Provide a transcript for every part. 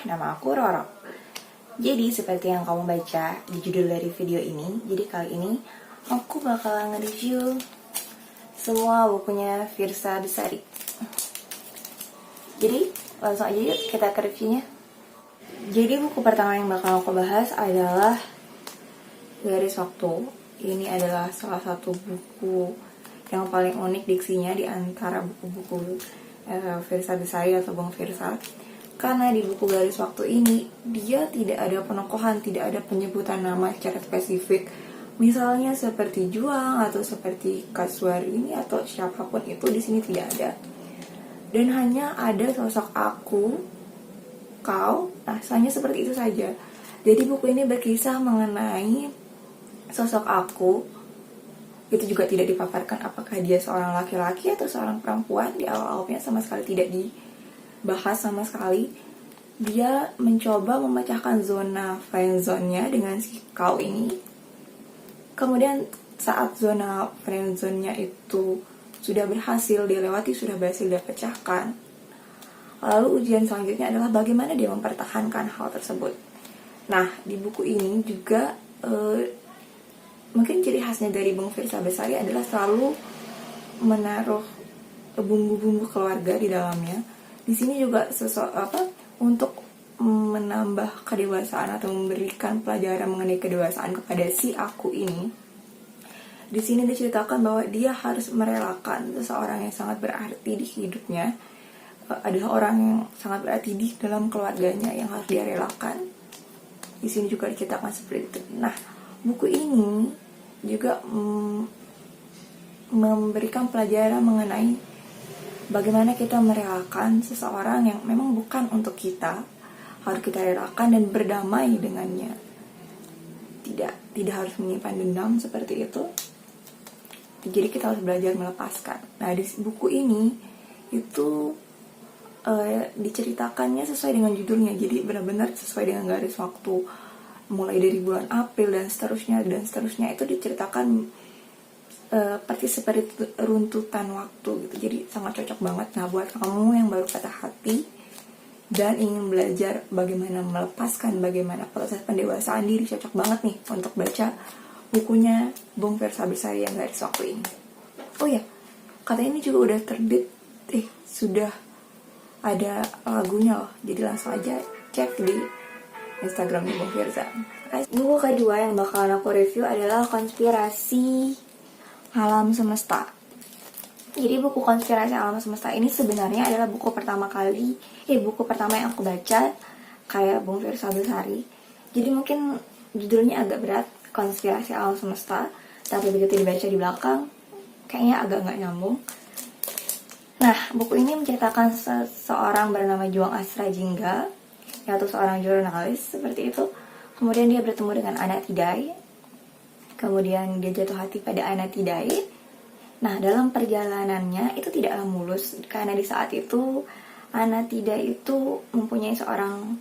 nama aku Roro. Jadi seperti yang kamu baca di judul dari video ini, jadi kali ini aku bakalan nge-review semua bukunya Firsa Besari. Jadi langsung aja yuk kita ke reviewnya. Jadi buku pertama yang bakal aku bahas adalah Garis Waktu. Ini adalah salah satu buku yang paling unik diksinya di antara buku-buku Firsa Besari atau Bung Firsa. Karena di buku Garis Waktu ini dia tidak ada penokohan, tidak ada penyebutan nama secara spesifik. Misalnya seperti Juang atau seperti Kasuari ini atau siapapun itu di sini tidak ada. Dan hanya ada sosok aku, kau, hanya seperti itu saja. Jadi buku ini berkisah mengenai sosok aku. Itu juga tidak dipaparkan apakah dia seorang laki-laki atau seorang perempuan. Di awal-awalnya sama sekali tidak dibahas sama sekali. Dia mencoba memecahkan zona friendzone-nya dengan si kau ini. Kemudian saat zona friendzone-nya itu sudah berhasil dilewati, sudah berhasil dipecahkan, lalu ujian selanjutnya adalah bagaimana dia mempertahankan hal tersebut. Nah, di buku ini juga mungkin ciri khasnya dari Bung Firsa Besari adalah selalu menaruh bumbu-bumbu keluarga di dalamnya. Di sini juga untuk menambah kedewasaan atau memberikan pelajaran mengenai kedewasaan kepada si aku ini. Di sini diceritakan bahwa dia harus merelakan seseorang yang sangat berarti di hidupnya, adalah orang yang sangat berarti di dalam keluarganya yang harus dia relakan. Di sini juga diceritakan seperti itu. Nah, buku ini juga memberikan pelajaran mengenai bagaimana kita merelakan seseorang yang memang bukan untuk kita, harus kita relakan dan berdamai dengannya. Tidak harus menyimpan dendam seperti itu. Jadi kita harus belajar melepaskan. Nah, di buku ini itu diceritakannya sesuai dengan judulnya. Jadi benar-benar sesuai dengan garis waktu. Mulai dari bulan April dan seterusnya itu diceritakan seperti runtutan waktu gitu. Jadi sangat cocok banget. Nah, buat kamu yang baru patah hati dan ingin belajar bagaimana melepaskan, bagaimana proses pendewasaan diri, cocok banget nih untuk baca bukunya Bung Firsa Besari yang Garis Waktu ini. Oh ya, katanya ini juga udah terbit, sudah ada lagunya loh. Jadi langsung aja cek di Instagram Bung Firsa. Buku kedua yang bakalan aku review adalah Konspirasi Alam Semesta. Jadi buku Konspirasi Alam Semesta ini sebenarnya adalah buku pertama yang aku baca kayak Bung Firsa Besari. Jadi mungkin judulnya agak berat, Konspirasi Alam Semesta, tapi begitu dibaca di belakang kayaknya agak nggak nyambung. Nah, buku ini menceritakan seseorang bernama Juang Astra Jingga, yaitu seorang jurnalis seperti itu. Kemudian dia bertemu dengan Ana Tidai. Kemudian dia jatuh hati pada Ana Tidai. Nah, dalam perjalanannya itu tidaklah mulus, karena di saat itu Ana Tidai itu mempunyai seorang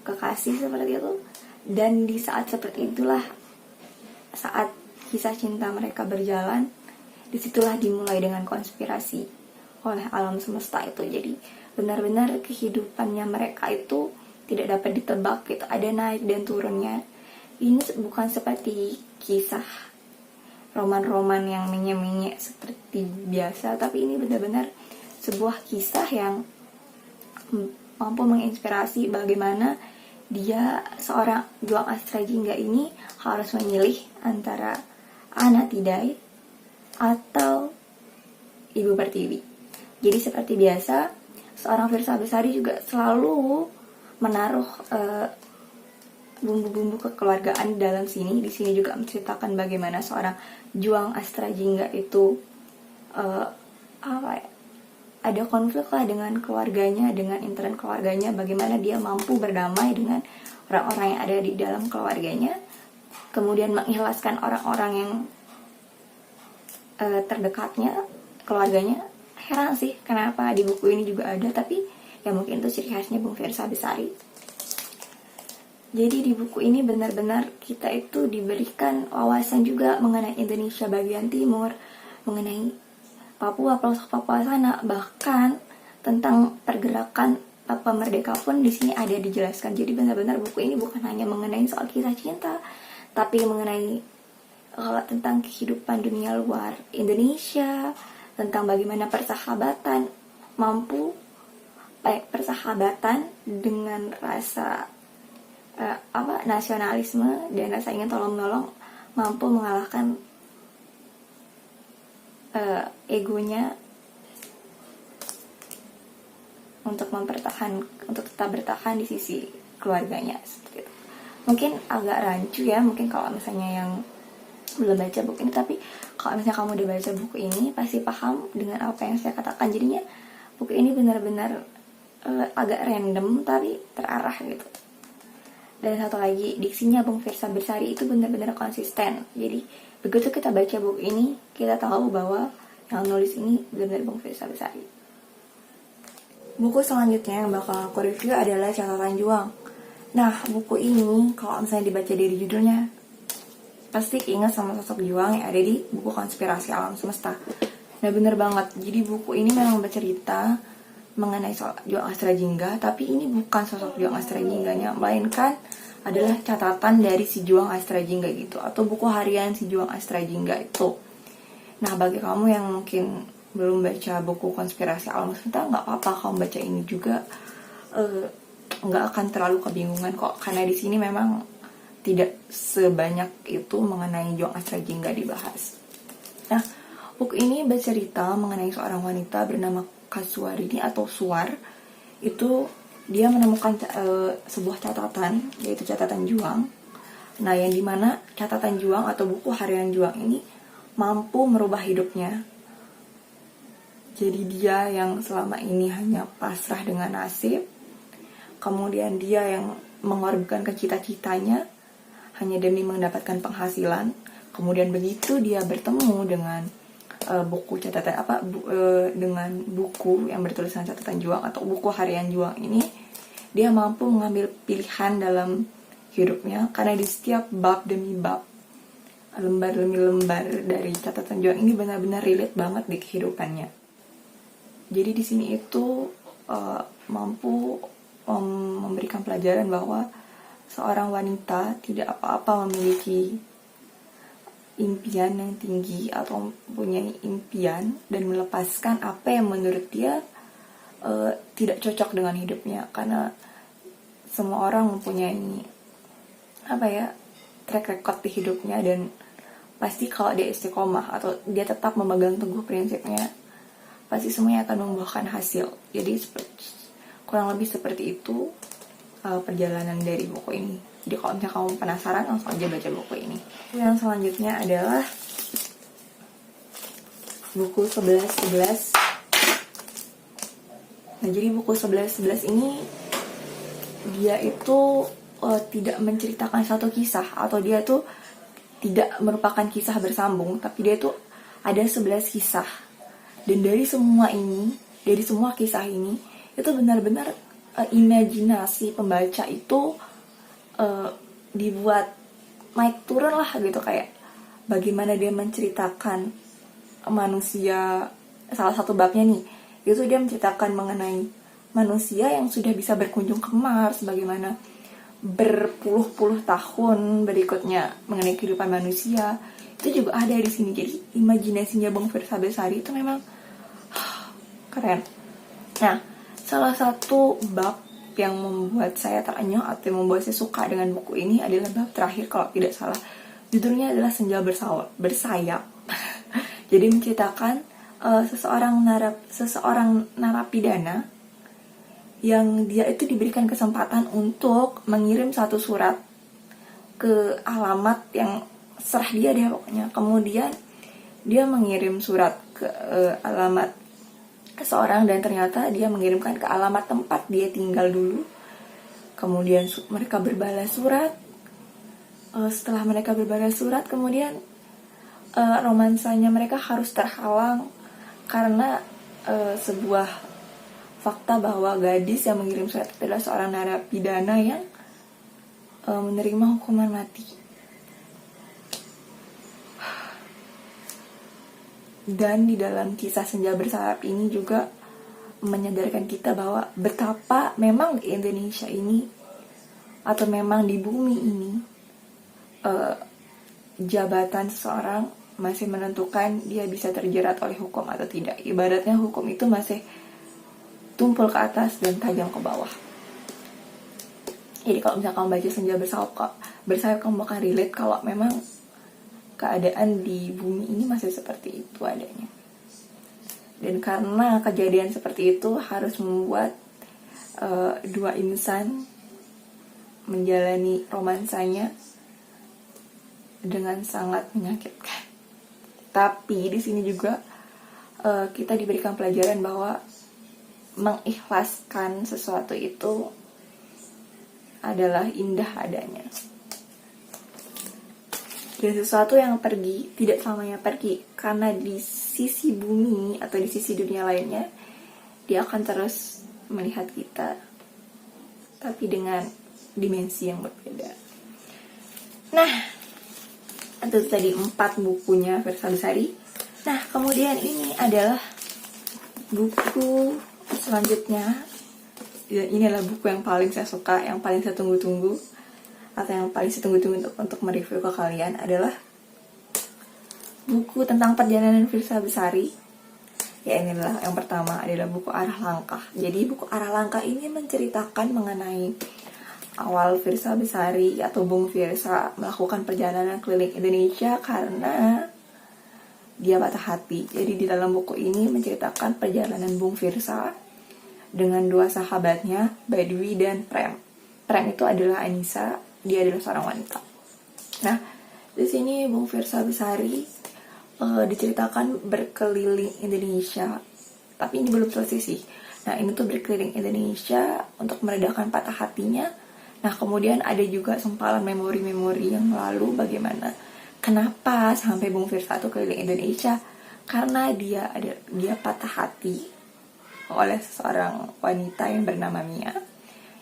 kekasih seperti itu. Dan di saat seperti itulah, saat kisah cinta mereka berjalan, disitulah dimulai dengan konspirasi oleh alam semesta itu. Jadi benar-benar kehidupannya mereka itu tidak dapat ditebak gitu, ada naik dan turunnya. Ini bukan seperti kisah roman-roman yang menye-menye seperti biasa, tapi ini benar-benar sebuah kisah yang mampu menginspirasi bagaimana dia, seorang Juang Astra Jingga ini, harus memilih antara Ana Tidai atau Ibu Pertiwi. Jadi seperti biasa, seorang Firsa Besari juga selalu menaruh bumbu-bumbu kekeluargaan dalam sini. Di sini juga menceritakan bagaimana seorang Juang Astra Jingga itu ada konflik lah dengan keluarganya, dengan intern keluarganya, bagaimana dia mampu berdamai dengan orang-orang yang ada di dalam keluarganya, kemudian mengikhlaskan orang-orang yang terdekatnya, keluarganya. Heran sih kenapa di buku ini juga ada, tapi ya mungkin itu ciri khasnya Bung Firsa Besari. Jadi di buku ini benar-benar kita itu diberikan wawasan juga mengenai Indonesia bagian timur, mengenai Papua, pelosok Papua sana, bahkan tentang pergerakan apa merdeka pun di sini ada dijelaskan. Jadi benar-benar buku ini bukan hanya mengenai soal kisah cinta, tapi mengenai tentang kehidupan dunia luar Indonesia, tentang bagaimana persahabatan mampu persahabatan dengan rasa nasionalisme dan rasa ingin tolong-menolong mampu mengalahkan egonya untuk tetap bertahan di sisi keluarganya, seperti itu. Mungkin agak rancu ya, mungkin kalau misalnya yang belum baca buku ini, tapi kalau misalnya kamu udah baca buku ini pasti paham dengan apa yang saya katakan. Jadinya buku ini benar-benar agak random tapi terarah gitu. Dan satu lagi, diksinya Bung Firsa Bersari itu benar-benar konsisten. Jadi begitu kita baca buku ini, kita tahu bahwa yang nulis ini benar-benar Bung Firsa Bersari. Buku selanjutnya yang bakal aku review adalah Catatan Juang. Nah, buku ini kalau misalnya dibaca dari judulnya, pasti keinget sama sosok Juang yang ada di buku Konspirasi Alam Semesta. Nah, bener banget. Jadi buku ini memang bercerita mengenai soal Juang Astrajingga, tapi ini bukan sosok Juang Astrajigganya, melainkan adalah catatan dari si Juang Astrajingga gitu, atau buku harian si Juang Astrajingga itu. Nah, bagi kamu yang mungkin belum baca buku Konspirasi Alam Semesta, nggak apa-apa kamu baca ini juga, nggak akan terlalu kebingungan kok, karena di sini memang tidak sebanyak itu mengenai Juang Astrajingga dibahas. Nah, buku ini bercerita mengenai seorang wanita bernama Kasuarini atau Suar. Itu dia menemukan sebuah catatan, yaitu catatan Juang. Nah, yang dimana catatan Juang atau buku harian Juang ini mampu merubah hidupnya. Jadi dia yang selama ini hanya pasrah dengan nasib, kemudian dia yang mengorbankan cita-citanya hanya demi mendapatkan penghasilan. Kemudian begitu dia bertemu dengan buku catatan dengan buku yang bertuliskan catatan Juang atau buku harian Juang ini, dia mampu mengambil pilihan dalam hidupnya, karena di setiap bab demi bab, lembar demi lembar dari catatan Juang ini benar-benar relate banget di kehidupannya. Jadi di sini itu mampu memberikan pelajaran bahwa seorang wanita tidak apa-apa memiliki impian yang tinggi atau mempunyai impian dan melepaskan apa yang menurut dia tidak cocok dengan hidupnya, karena semua orang mempunyai track record di hidupnya, dan pasti kalau dia istiqomah atau dia tetap memegang teguh prinsipnya, pasti semuanya akan membuahkan hasil. Jadi kurang lebih seperti itu perjalanan dari buku ini. Jadi kalau misalnya kamu penasaran, langsung aja baca buku ini. Yang selanjutnya adalah buku 11-11. Nah, jadi buku 11-11 ini dia itu tidak menceritakan satu kisah, atau dia itu tidak merupakan kisah bersambung, tapi dia itu ada 11 kisah. Dan dari semua kisah ini, itu benar-benar imajinasi pembaca itu dibuat naik turun lah gitu, kayak bagaimana dia menceritakan manusia. Salah satu babnya nih, itu dia menceritakan mengenai manusia yang sudah bisa berkunjung ke Mars, bagaimana berpuluh-puluh tahun berikutnya mengenai kehidupan manusia. Itu juga ada di sini. Jadi imajinasinya Bung Firsa Bersari itu memang keren. Nah, salah satu bab yang membuat saya terenyuh atau yang membuat saya suka dengan buku ini adalah bab terakhir, kalau tidak salah. Judulnya adalah Senja Bersayap. Jadi menceritakan seseorang narapidana yang dia itu diberikan kesempatan untuk mengirim satu surat ke alamat yang serah dia deh pokoknya. Kemudian dia mengirim surat ke alamat seseorang, dan ternyata dia mengirimkan ke alamat tempat dia tinggal dulu. Kemudian mereka berbalas surat. Setelah mereka berbalas surat, kemudian romansanya mereka harus terhalang karena sebuah fakta bahwa gadis yang mengirim surat adalah seorang narapidana yang menerima hukuman mati. Dan di dalam kisah Senja Bersayap ini juga menyadarkan kita bahwa betapa memang di Indonesia ini atau memang di bumi ini jabatan seseorang masih menentukan dia bisa terjerat oleh hukum atau tidak. Ibaratnya hukum itu masih tumpul ke atas dan tajam ke bawah. Jadi kalau misalnya kamu baca Senja Bersayap, kamu akan relate kalau memang keadaan di bumi ini masih seperti itu adanya. Dan karena kejadian seperti itu harus membuat dua insan menjalani romansanya dengan sangat menyakitkan. Tapi di sini juga kita diberikan pelajaran bahwa mengikhlaskan sesuatu itu adalah indah adanya. Dan sesuatu yang pergi tidak selamanya pergi, karena di sisi bumi atau di sisi dunia lainnya dia akan terus melihat kita, tapi dengan dimensi yang berbeda. Nah, itu tadi 4 bukunya Firsa Besari. Nah, kemudian ini adalah buku selanjutnya. Ini adalah buku yang paling saya suka, yang paling saya tunggu-tunggu, atau yang paling saya tunggu-tunggu untuk mereview ke kalian adalah buku tentang perjalanan Firsa Besari. Ya, ini adalah yang pertama, adalah buku Arah Langkah. Jadi buku Arah Langkah ini menceritakan mengenai awal Firsa Besari atau Bung Firsa melakukan perjalanan keliling Indonesia karena dia patah hati. Jadi di dalam buku ini menceritakan perjalanan Bung Firsa dengan 2 sahabatnya, Badwi dan Prem. Prem itu adalah Anissa, dia adalah seorang wanita. Nah, di sini Bung Firsa Besari diceritakan berkeliling Indonesia, tapi ini belum selesai sih. Nah, ini tuh berkeliling Indonesia untuk meredakan patah hatinya. Nah, kemudian ada juga sempalan memori-memori yang lalu, bagaimana kenapa sampai Bung Firsa itu keliling Indonesia, karena dia patah hati oleh seorang wanita yang bernama Mia.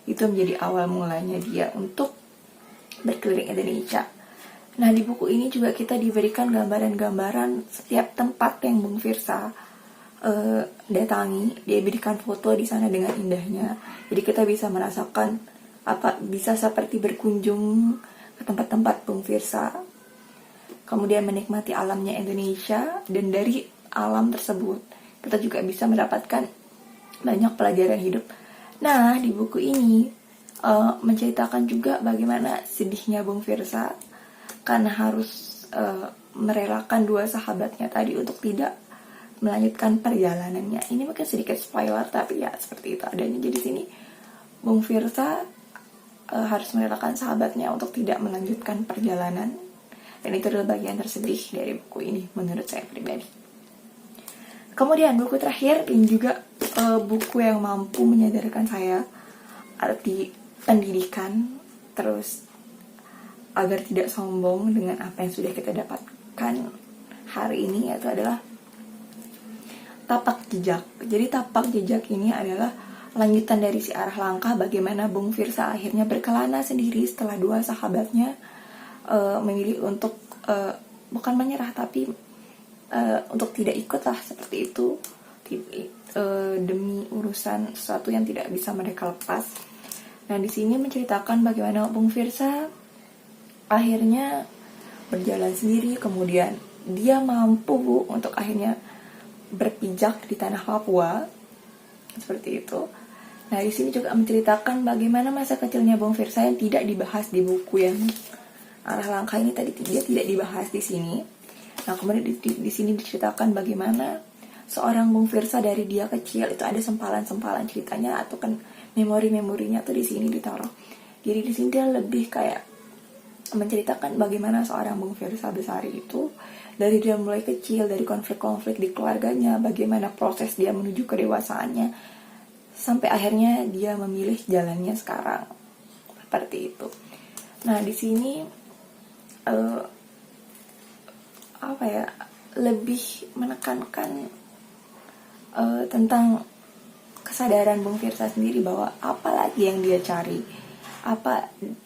Itu menjadi awal mulanya dia untuk berkeliling Indonesia. Nah, di buku ini juga kita diberikan gambaran-gambaran setiap tempat yang Bung Firsa datangi. Dia berikan foto di sana dengan indahnya. Jadi kita bisa merasakan bisa seperti berkunjung ke tempat-tempat Bung Firsa. Kemudian menikmati alamnya Indonesia, dan dari alam tersebut kita juga bisa mendapatkan banyak pelajaran hidup. Nah, di buku ini menceritakan juga bagaimana sedihnya Bung Firsa karena harus merelakan 2 sahabatnya tadi untuk tidak melanjutkan perjalanannya. Ini mungkin sedikit spoiler, tapi ya seperti itu adanya. Jadi sini Bung Firsa harus merelakan sahabatnya untuk tidak melanjutkan perjalanan, dan itu adalah bagian tersedih dari buku ini menurut saya pribadi. Kemudian buku terakhir, ini juga buku yang mampu menyadarkan saya arti pendidikan, terus agar tidak sombong dengan apa yang sudah kita dapatkan hari ini, yaitu adalah Tapak Jejak. Jadi Tapak Jejak ini adalah lanjutan dari si Arah Langkah, bagaimana Bung Firsa akhirnya berkelana sendiri setelah 2 sahabatnya memilih untuk bukan menyerah, tapi untuk tidak ikutlah seperti itu, demi urusan sesuatu yang tidak bisa mereka lepas. Nah, di sini menceritakan bagaimana Bung Firsa akhirnya berjalan sendiri, kemudian dia mampu untuk akhirnya berpijak di tanah Papua, seperti itu. Nah, di sini juga menceritakan bagaimana masa kecilnya Bung Firsa yang tidak dibahas di buku yang Arah Langkah ini tadi, dia tidak dibahas di sini. Nah, kemudian di sini diceritakan bagaimana seorang Bung Firsa dari dia kecil itu ada sempalan-sempalan ceritanya, atau kan memori-memorinya tuh di sini ditaruh. Jadi di sini dia lebih kayak menceritakan bagaimana seorang Bung Firsa Besari itu dari dia mulai kecil, dari konflik-konflik di keluarganya, bagaimana proses dia menuju kedewasaannya, sampai akhirnya dia memilih jalannya sekarang. Seperti itu. Nah, di sini lebih menekankan tentang kesadaran Bung Firsa sendiri bahwa apa lagi yang dia cari,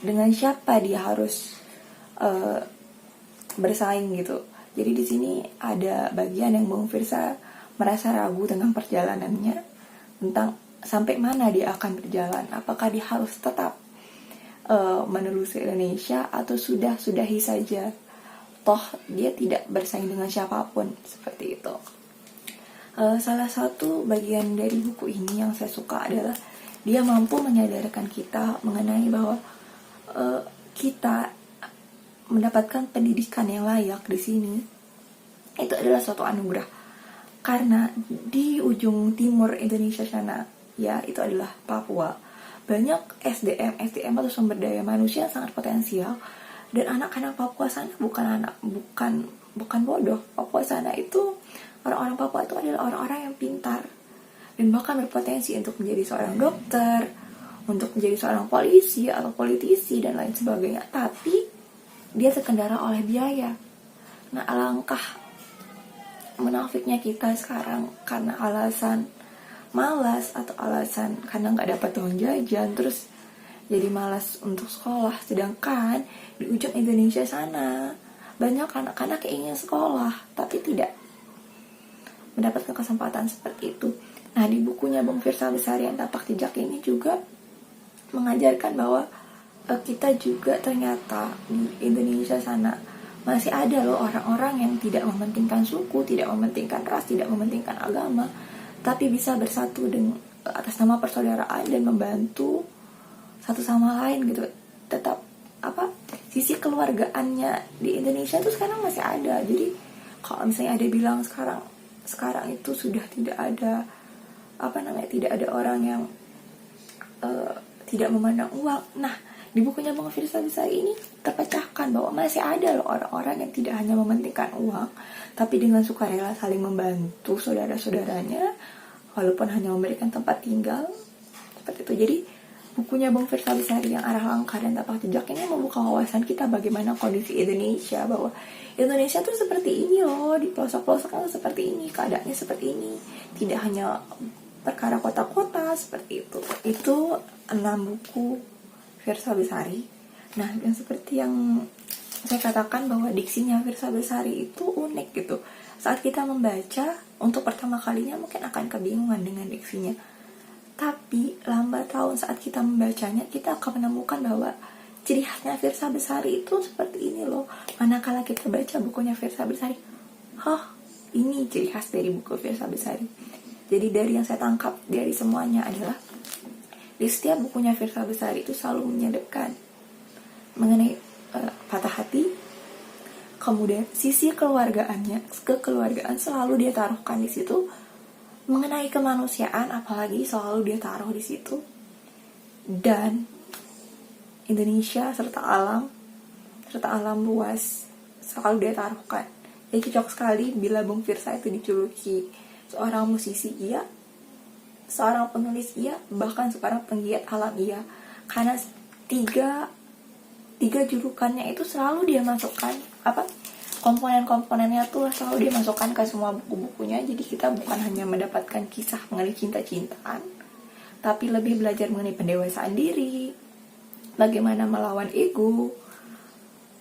dengan siapa dia harus bersaing gitu. Jadi di sini ada bagian yang Bung Firsa merasa ragu tentang perjalanannya, tentang sampai mana dia akan berjalan, apakah dia harus tetap menelusuri Indonesia atau sudahi saja, toh dia tidak bersaing dengan siapapun, seperti itu. Salah satu bagian dari buku ini yang saya suka adalah dia mampu menyadarkan kita mengenai bahwa kita mendapatkan pendidikan yang layak di sini itu adalah suatu anugerah, karena di ujung timur Indonesia sana, ya, itu adalah Papua, banyak SDM atau sumber daya manusia yang sangat potensial, dan anak-anak Papua sana bukan bodoh. Papua sana itu, orang-orang Papua itu adalah orang-orang yang pintar dan bahkan berpotensi untuk menjadi seorang dokter, untuk menjadi seorang polisi atau politisi dan lain sebagainya, tapi dia terkendala oleh biaya. Nah, alangkah munafiknya kita sekarang karena alasan malas atau alasan karena nggak dapat uang jajan, terus jadi malas untuk sekolah. Sedangkan di ujung Indonesia sana banyak anak-anak yang ingin sekolah tapi tidak mendapatkan kesempatan seperti itu. Nah, di bukunya Bung Firsal Besari yang Tapak Jejak ini juga mengajarkan bahwa kita juga ternyata di Indonesia sana masih ada loh orang-orang yang tidak mementingkan suku, tidak mementingkan ras, tidak mementingkan agama, tapi bisa bersatu dengan atas nama persaudaraan dan membantu satu sama lain gitu. Tetap sisi keluargaannya di Indonesia itu sekarang masih ada. Jadi kalau misalnya ada bilang sekarang itu sudah tidak ada tidak ada orang yang tidak memandang uang. Nah, di bukunya Bung Firsal Besari ini terpecahkan bahwa masih ada loh orang-orang yang tidak hanya mementingkan uang, tapi dengan sukarela saling membantu saudara-saudaranya, walaupun hanya memberikan tempat tinggal, seperti itu. Jadi bukunya Bung Firsal Besari yang Arah Langkah dan Tapak Jejak ini membuka wawasan kita bagaimana kondisi Indonesia, bahwa Indonesia tuh seperti ini loh, di pelosok-pelosoknya tuh seperti ini, keadaannya seperti ini, tidak hanya perkara kota-kota seperti itu. Itu 6 buku Firsal Besari. Nah, yang seperti yang saya katakan bahwa diksinya Firsal Besari itu unik gitu. Saat kita membaca untuk pertama kalinya mungkin akan kebingungan dengan diksinya, tapi lambat laun saat kita membacanya kita akan menemukan bahwa ciri khasnya Firsal Besari itu seperti ini loh. Manakala kita baca bukunya Firsal Besari, ini ciri khas dari buku Firsal Besari. Jadi dari yang saya tangkap dari semuanya adalah di setiap bukunya Firsal Besari itu selalu menyadapkan mengenai patah hati, kemudian sisi kekeluargaan selalu dia taruhkan di situ, mengenai kemanusiaan apalagi selalu dia taruh di situ, dan Indonesia serta alam luas selalu dia taruhkan. Jadi cocok sekali bila Bung Firsa itu dijuluki seorang musisi iya, seorang penulis iya, bahkan seorang penggiat alam iya, karena tiga julukannya itu selalu dia masukkan komponen-komponennya tuh selalu dia masukkan ke semua buku-bukunya. Jadi kita bukan hanya mendapatkan kisah mengenai cinta-cintaan, tapi lebih belajar mengenai pendewasaan diri, bagaimana melawan ego,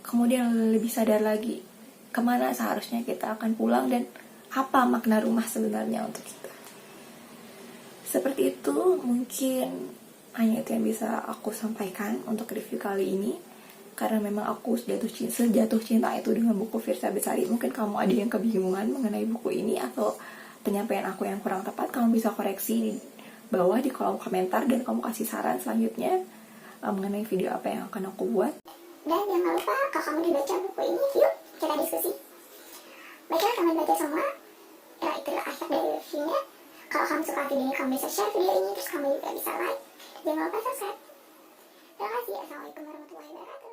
kemudian lebih sadar lagi kemana seharusnya kita akan pulang dan apa makna rumah sebenarnya untuk kita. Seperti itu mungkin hanya itu yang bisa aku sampaikan untuk review kali ini, karena memang aku sejatuh cinta itu dengan buku Firsal Besari. Mungkin kamu ada yang kebingungan mengenai buku ini atau penyampaian aku yang kurang tepat, kamu bisa koreksi di bawah di kolom komentar dan kamu kasih saran selanjutnya mengenai video apa yang akan aku buat. Dan jangan lupa kalau kamu udah baca buku ini, yuk kita diskusi. Baiklah teman-teman semua, itulah akhir dari reviewnya. Kalau kamu suka video ini, kamu bisa share video ini, terus kamu juga bisa like. Jangan lupa subscribe. Terima kasih. Assalamualaikum warahmatullahi wabarakatuh.